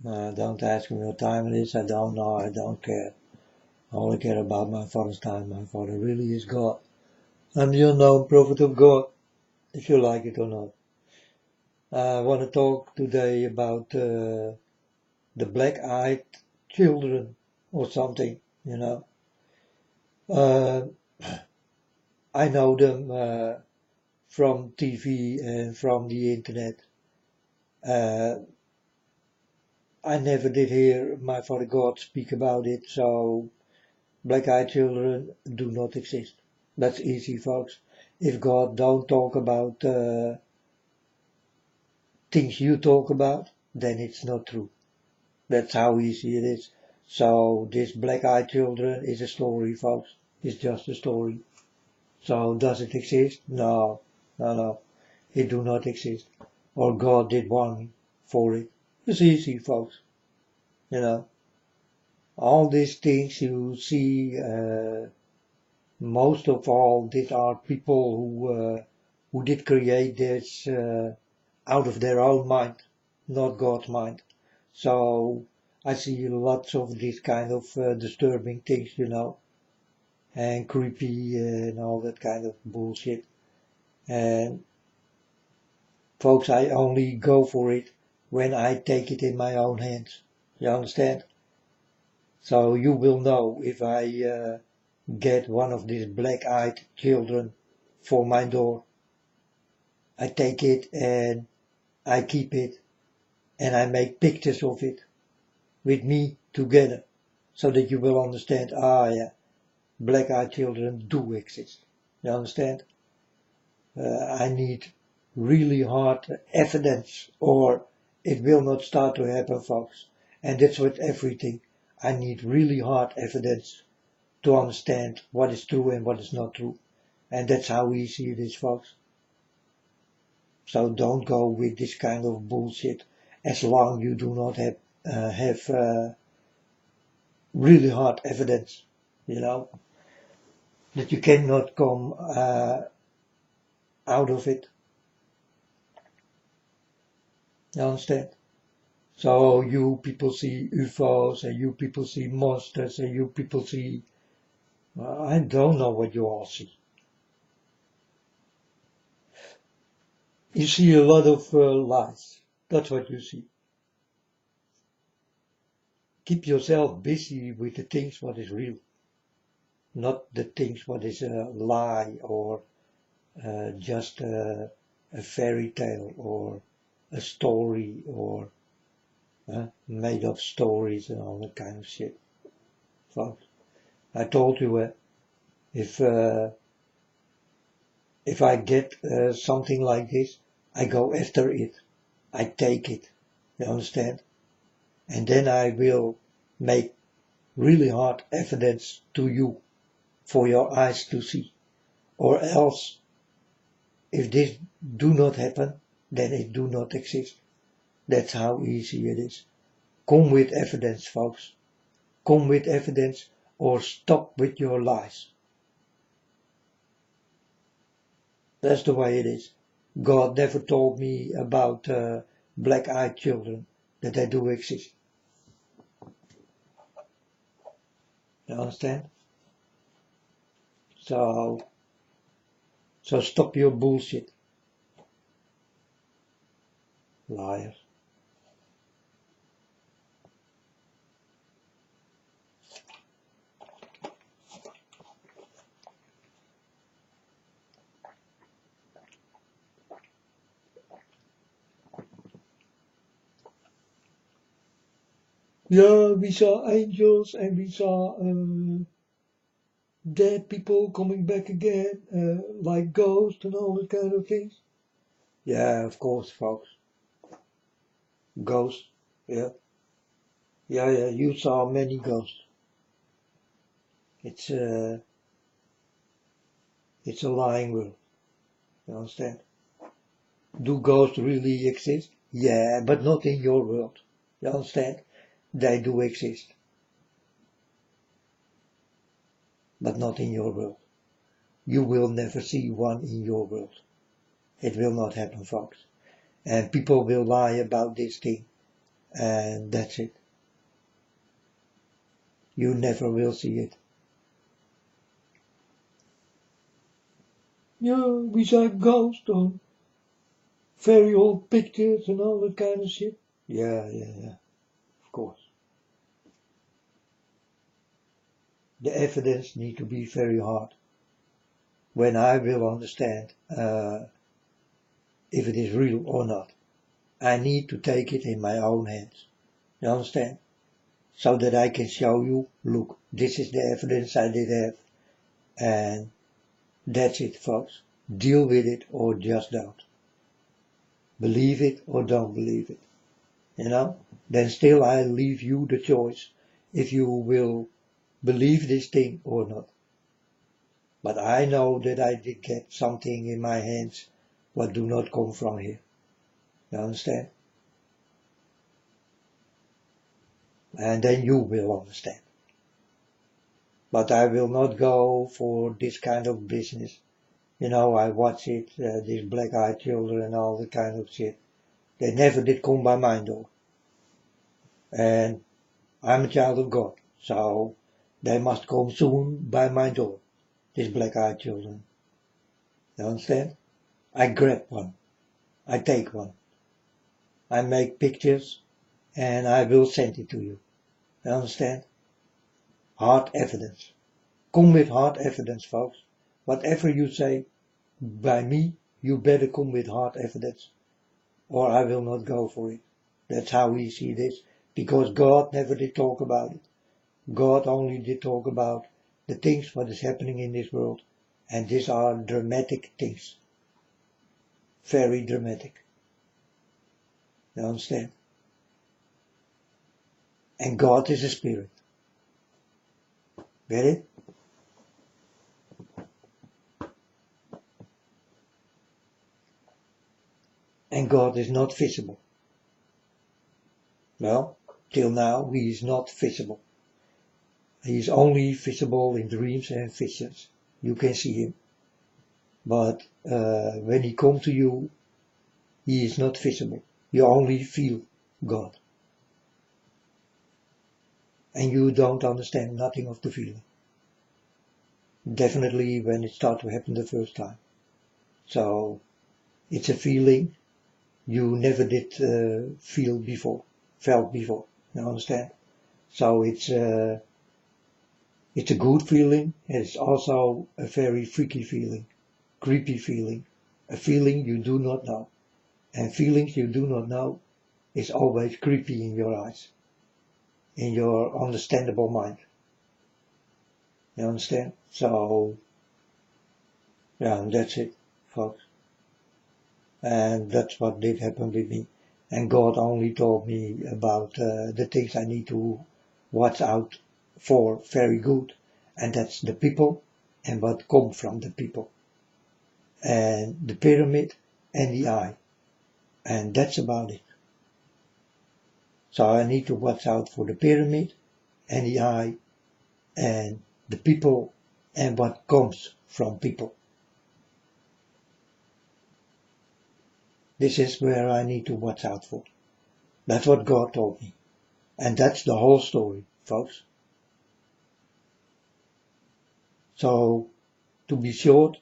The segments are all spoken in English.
Don't ask me what time it is. I don't know. I don't care. I only care about my Father's time. My Father really is God. I'm the unknown prophet of God, if you like it or not. I want to talk today about the black-eyed children or something, you know. Uh, I know them from TV and from the internet. Uh, I never did hear my Father God speak about it, so black-eyed children do not exist. That's easy, folks. If God don't talk about things you talk about, then it's not true. That's how easy it is. So this black-eyed children is a story, folks. It's just a story. So does it exist? No, no, no. It do not exist. Or God did one for it. It's easy, folks. You know, all these things you see, most of all, these are people who did create this out of their own mind, not God's mind. So I see lots of these kind of disturbing things, you know, and creepy and all that kind of bullshit. And folks, I only go for it when I take it in my own hands. You understand? So you will know if I get one of these black-eyed children for my door. I take it and I keep it and I make pictures of it with me together so that you will understand, yeah, black-eyed children do exist. You understand? I need really hard evidence or it will not start to happen, folks. And that's with everything. I need really hard evidence to understand what is true and what is not true. And that's how easy it is, folks. So don't go with this kind of bullshit as long you do not have really hard evidence, you know, that you cannot come out of it. You understand? So you people see UFOs and you people see monsters and you people see, I don't know what you all see. You see a lot of lies. That's what you see. Keep yourself busy with the things what is real, not the things what is a lie or just a fairy tale or a story or made up stories and all that kind of shit. Folks, I told you if if I get something like this, I go after it. I take it. You understand? And then I will make really hard evidence to you for your eyes to see. Or else, if this do not happen, then it do not exist. That's how easy it is. Come with evidence, folks. Come with evidence or stop with your lies. That's the way it is. God never told me about black-eyed children, that they do exist. You understand? So stop your bullshit, liars. Yeah, we saw angels and we saw dead people coming back again, like ghosts and all that kind of things. Yeah, of course, folks. Ghosts. Yeah. Yeah, yeah, you saw many ghosts. It's it's a lying world. You understand? Do ghosts really exist? Yeah, but not in your world. You understand? They do exist, but not in your world. You will never see one in your world. It will not happen, folks. And people will lie about this thing. and that's it. You never will see it. Yeah, we saw ghosts on very old pictures and all that kind of shit. Yeah, of course. The evidence need to be very hard. When I will understand if it is real or not, I need to take it in my own hands. You understand? So that I can show you, look, this is the evidence I did have, and that's it, folks. Deal with it or just don't. Believe it or don't believe it. You know? Then still I leave you the choice if you will believe this thing or not. But I know that I did get something in my hands what do not come from here. You understand? And then you will understand. But I will not go for this kind of business. You know, I watch it, these black-eyed children and all that kind of shit. They never did come by my door. And I'm a child of God, so they must come soon by my door, these black-eyed children. You understand? I grab one. I take one. I make pictures and I will send it to you. You understand? Hard evidence. Come with hard evidence, folks. Whatever you say by me, you better come with hard evidence, or I will not go for it. That's how we see this, because God never did talk about it. God only did talk about the things what is happening in this world, and these are dramatic things. Very dramatic. You understand? And God is a spirit. Get it? And God is not visible. Well, till now he is not visible. He is only visible in dreams and visions. You can see him. But when he comes to you, he is not visible. You only feel God. And you don't understand nothing of the feeling. Definitely when it starts to happen the first time. So it's a feeling you never did felt before. You understand? So it's a good feeling. It's also a very freaky feeling, creepy feeling, a feeling you do not know. And feelings you do not know is always creepy in your eyes, in your understandable mind. You understand? So, yeah, that's it, folks. And that's what did happen with me. And God only told me about the things I need to watch out for very good. And that's the people and what comes from the people. And the pyramid and the eye. And that's about it. So I need to watch out for the pyramid and the eye and the people and what comes from people. This is where I need to watch out for. That's what God told me. And that's the whole story, folks. So, to be short,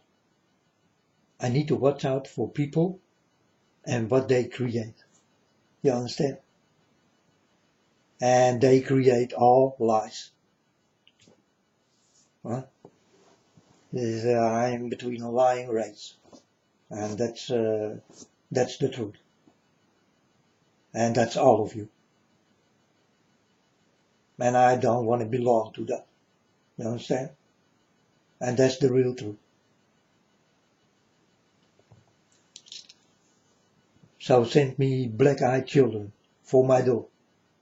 I need to watch out for people and what they create. You understand? And they create all lies. Huh? I'm between a lying race. And that's the truth. And that's all of you. And I don't want to belong to that. You understand? And that's the real truth. So send me black-eyed children for my door.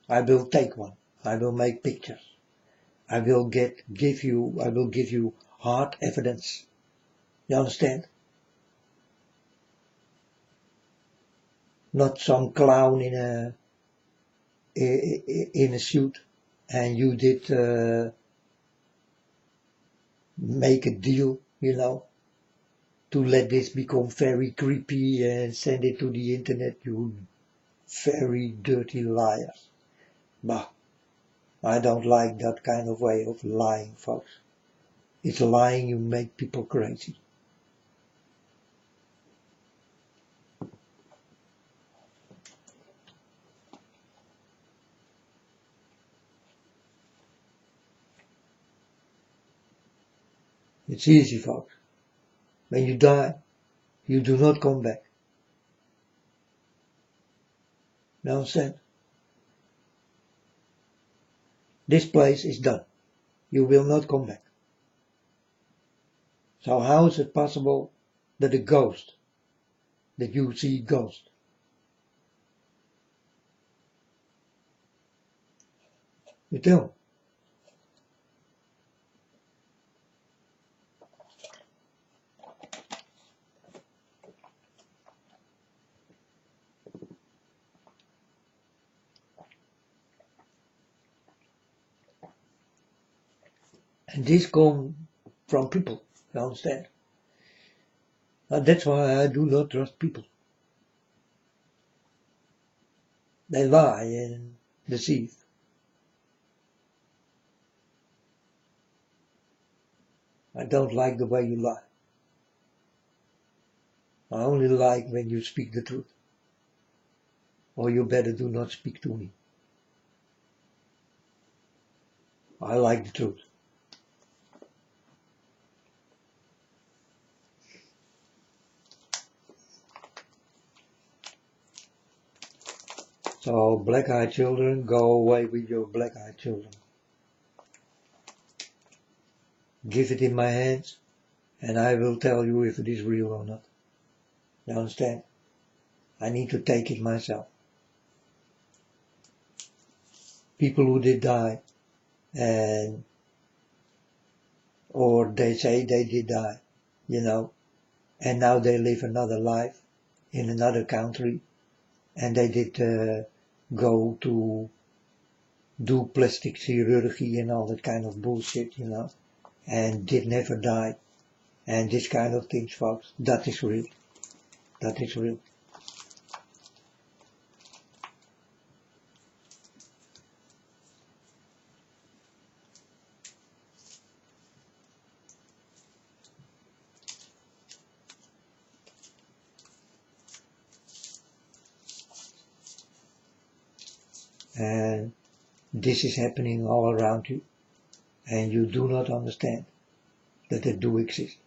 I will take one. I will make pictures. I will give you hard evidence. You understand? Not some clown in a suit, and you did make a deal, you know, to let this become very creepy and send it to the internet. very dirty liars. But I don't like that kind of way of lying, folks. It's lying you make people crazy. It's easy, folks. When you die, you do not come back. You understand? This place is done. You will not come back. So how is it possible that that you see ghost? You tell me. And this comes from people, you understand? And that's why I do not trust people. They lie and deceive. I don't like the way you lie. I only like when you speak the truth. Or you better do not speak to me. I like the truth. So black-eyed children, go away with your black-eyed children. Give it in my hands and I will tell you if it is real or not. You understand? I need to take it myself. People who did die and or they say they did die, you know, and now they live another life in another country and they did go to do plastic chirurgy and all that kind of bullshit, you know, and did never die. And this kind of things, folks, that is real. That is real. And this is happening all around you. And you do not understand that they do exist.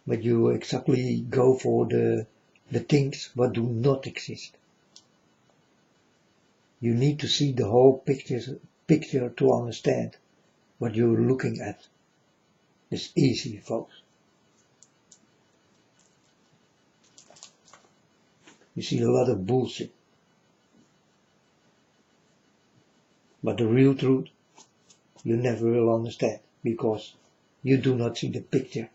But you exactly go for the things what do not exist. You need to see the whole picture to understand what you're looking at. It's easy, folks. You see a lot of bullshit. But the real truth, you never will understand because you do not see the picture.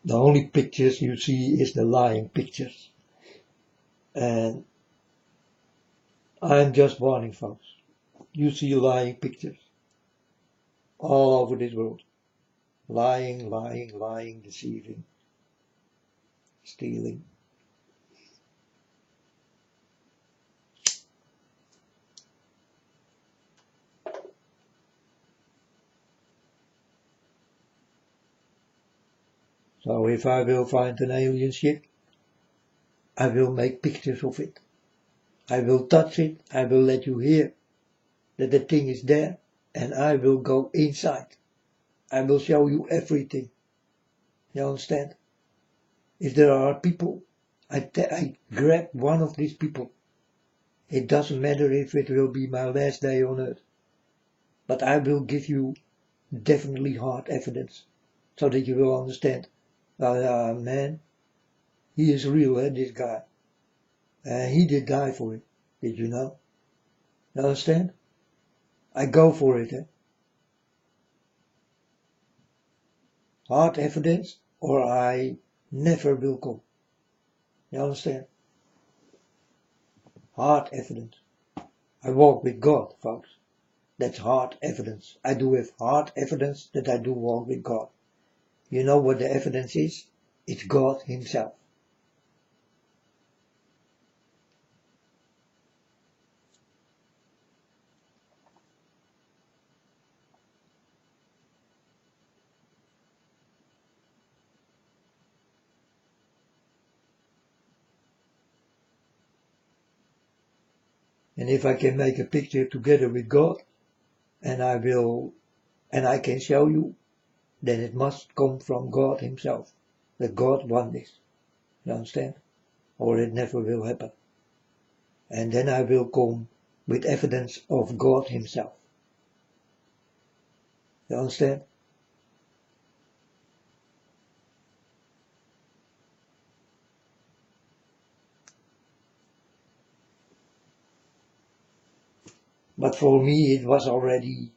The only pictures you see is the lying pictures. And I'm just warning, folks. You see lying pictures all over this world. Lying, lying, lying, deceiving, stealing. So if I will find an alien ship, I will make pictures of it. I will touch it, I will let you hear that the thing is there, and I will go inside. I will show you everything. You understand? If there are people, I grab one of these people. It doesn't matter if it will be my last day on earth. But I will give you definitely hard evidence, so that you will understand. Man, he is real, this guy. He did die for it. Did you know? You understand? I go for it. Hard evidence, or I never will come. You understand? Hard evidence. I walk with God, folks. That's hard evidence. I do have hard evidence that I do walk with God. You know what the evidence is? It's God himself. And if I can make a picture together with God, and I can show you, then it must come from God himself. That God wants this. You understand? Or it never will happen. And then I will come with evidence of God himself. You understand? But for me it was already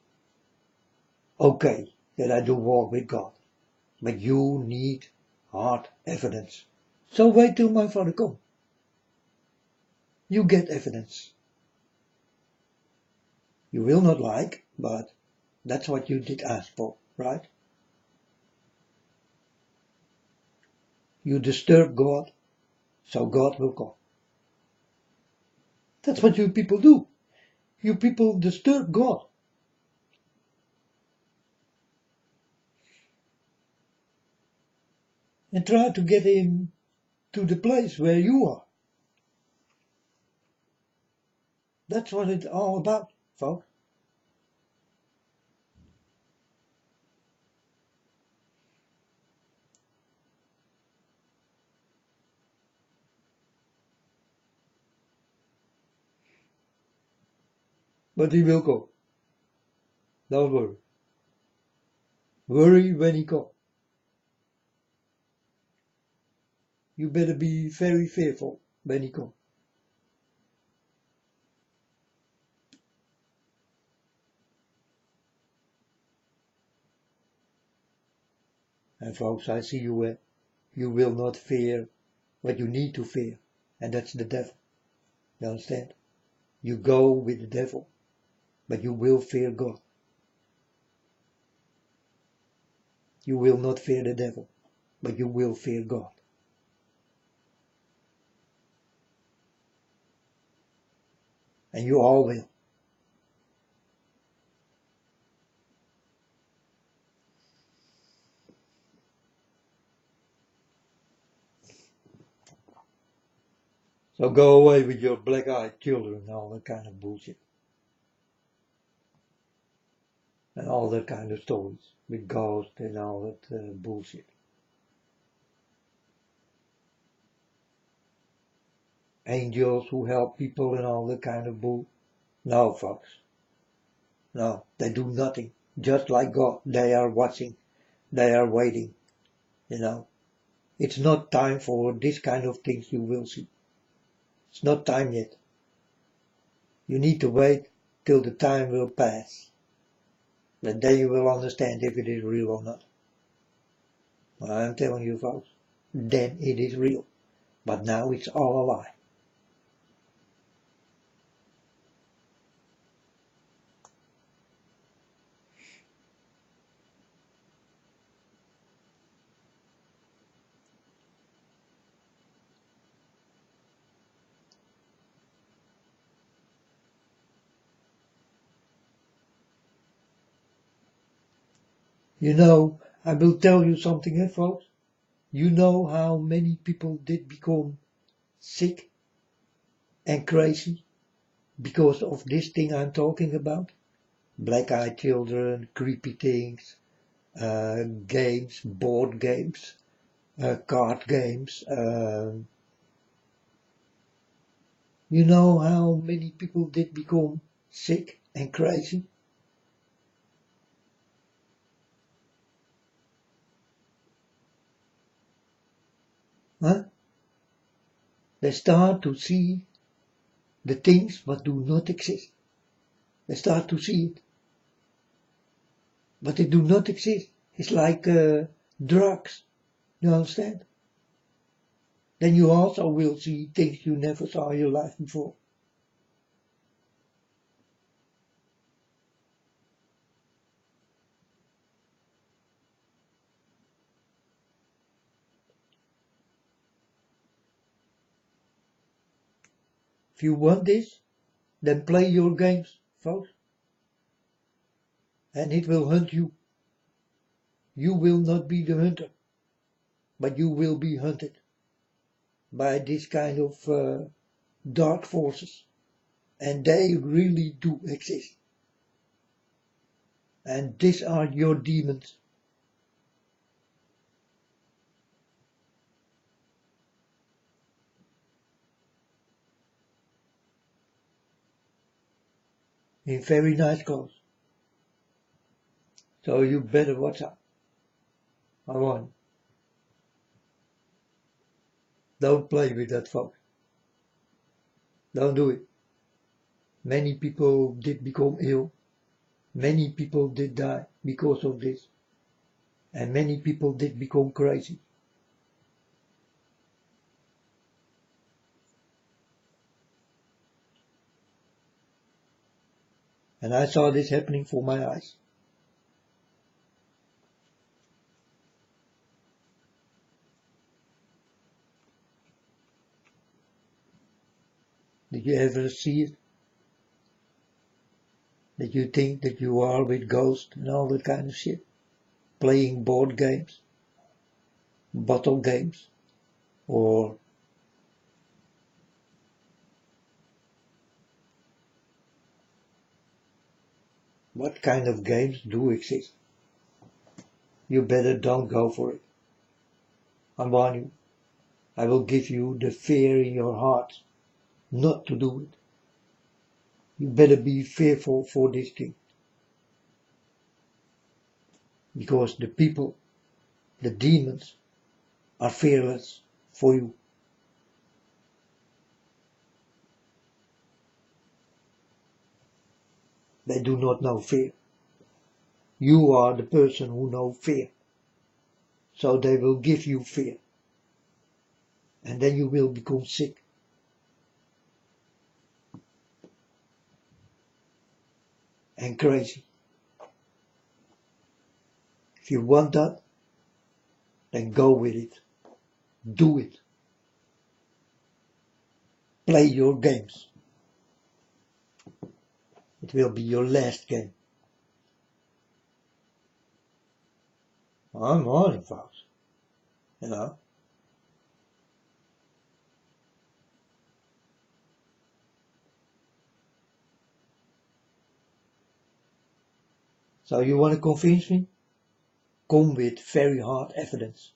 okay that I do walk with God. But you need hard evidence. So wait till my father comes. You get evidence. You will not like, but that's what you did ask for, right? You disturb God, so God will come. That's what you people do. You people disturb God. And try to get him to the place where you are. That's what it's all about, folks. But he will come. Don't worry. Worry when he comes. You better be very fearful when he comes. And folks, I see you. You will not fear what you need to fear. And that's the devil. You understand? You go with the devil, but you will fear God. You will not fear the devil, but you will fear God. And you all will. So go away with your black-eyed children and all that kind of bullshit. And all that kind of stories with ghosts and all that bullshit. Angels who help people and all that kind of bull. No, folks. No, they do nothing. Just like God, they are watching. They are waiting. You know, it's not time for this kind of things you will see. It's not time yet. You need to wait till the time will pass. But then you will understand if it is real or not. I'm telling you folks, then it is real. But now it's all a lie. You know, I will tell you something here, folks. You know how many people did become sick and crazy because of this thing I'm talking about? Black-eyed children, creepy things, games, board games, card games. You know how many people did become sick and crazy? Huh? They start to see the things but do not exist. They start to see it, but they do not exist. It's like drugs, you understand? Then you also will see things you never saw in your life before. If you want this, then play your games, folks. And it will hunt you. You will not be the hunter, but you will be hunted by this kind of dark forces. And they really do exist. And these are your demons. In very nice clothes. So you better watch out. I warn you. Don't play with that, folks. Don't do it. Many people did become ill. Many people did die because of this. And many people did become crazy. And I saw this happening for my eyes. Did you ever see it? Did you think that you are with ghosts and all that kind of shit? Playing board games, bottle games, or what kind of games do exist? You better don't go for it. I warn you. I will give you the fear in your heart not to do it. You better be fearful for this thing. Because the people, the demons, are fearless for you. They do not know fear. You are the person who knows fear. So they will give you fear. And then you will become sick. And crazy. If you want that, then go with it. Do it. Play your games. It will be your last game. I'm warning, folks. You know. So you want to convince me? Come with very hard evidence.